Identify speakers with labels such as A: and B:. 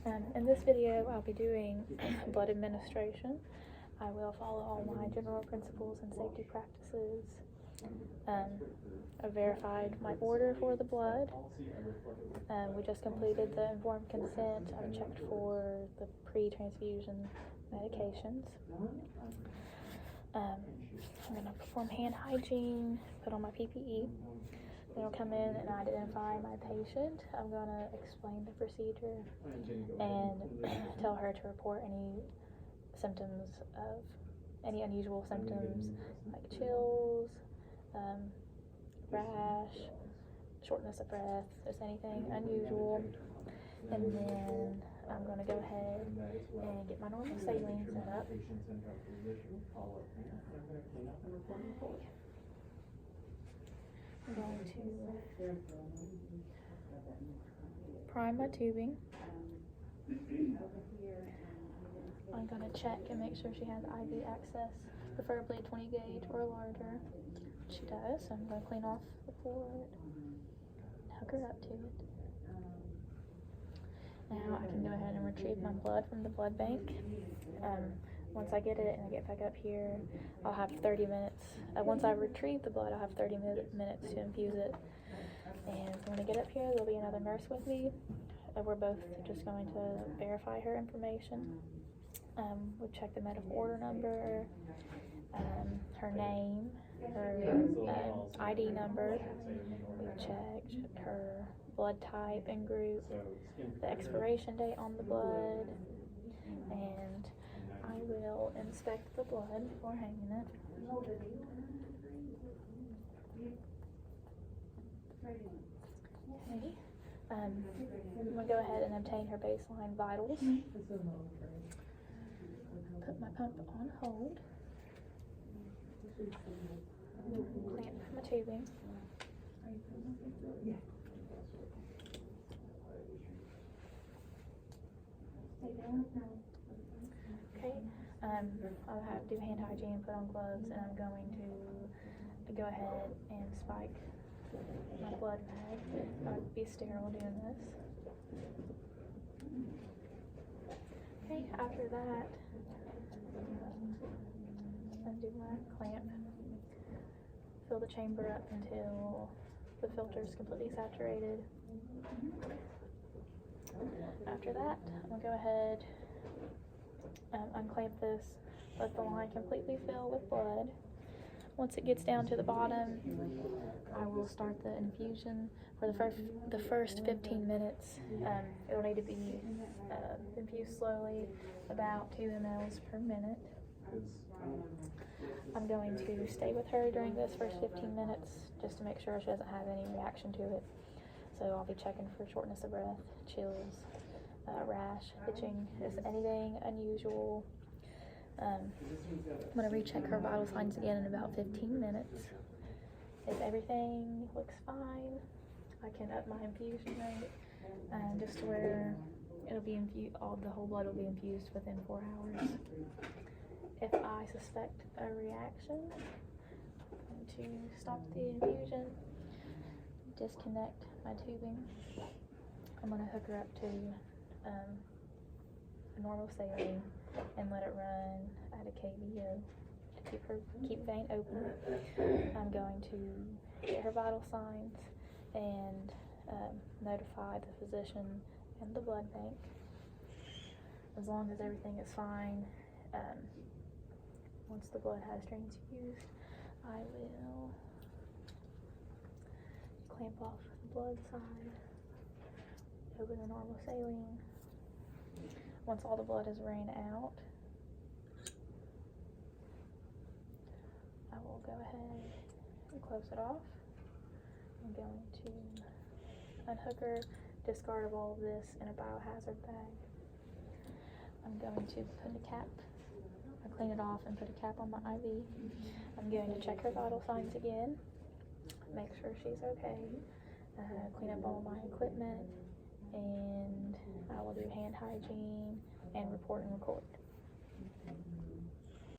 A: In this video, I'll be doing blood administration. I will follow all my general principles and safety practices. I verified my order for the blood. We just completed the informed consent. I've checked for the pre-transfusion medications. I'm going to perform hand hygiene, put on my PPE. Then I'll come in and identify my patient. I'm going to explain the procedure and tell her to report any symptoms of any unusual symptoms like chills, rash, shortness of breath, just anything unusual. And then I'm going to go ahead and get my normal saline set up. I'm going to prime my tubing. I'm going to check and make sure she has IV access, preferably 20 gauge or larger. She does, so I'm going to clean off the fluid, hook her up to it. Now I can go ahead and retrieve my blood from the blood bank. Once I get it and I get back up here, I'll have 30 minutes. Once I retrieve the blood, I'll have 30 minutes to infuse it. And when I get up here, there'll be another nurse with me. We're both just going to verify her information. We've checked the medical order number, her name, her ID number. We've checked her blood type and group, the expiration date on the blood, and I will inspect the blood before hanging it. Okay. I'm going to go ahead and obtain her baseline vitals. Put my pump on hold. Clamp my tubing. Okay, I'll have to do hand hygiene, put on gloves, and I'm going to go ahead and spike my blood bag. I'll be sterile doing this. Okay, after that, undo my clamp. Fill the chamber up until the filter is completely saturated. After that, I'm going to go ahead, unclamp this, let the line completely fill with blood. Once it gets down to the bottom, I will start the infusion for the first 15 minutes. It'll need to be infused slowly, about 2 mLs per minute. I'm going to stay with her during this first 15 minutes just to make sure she doesn't have any reaction to it. So I'll be checking for shortness of breath, chills, rash, itching, just anything unusual. I'm going to recheck her vital signs again in about 15 minutes. If everything looks fine, I can up my infusion rate just to where it'll be the whole blood will be infused within 4 hours. If I suspect a reaction, I'm going to stop the infusion, disconnect my tubing. I'm going to hook her up to a normal saline and let it run at a KVO to keep vein open. I'm going to get her vital signs and notify the physician and the blood bank. As long as everything is fine, once the blood has transfused, I will clamp off the blood side, open the normal saline. Once all the blood is ran out, I will go ahead and close it off. I'm going to unhook her, discard all of this in a biohazard bag. I'm going to put a cap, clean it off and put a cap on my IV. I'm going to check her vital signs again, make sure she's okay, clean up all my equipment, and I will do hand hygiene and report and record.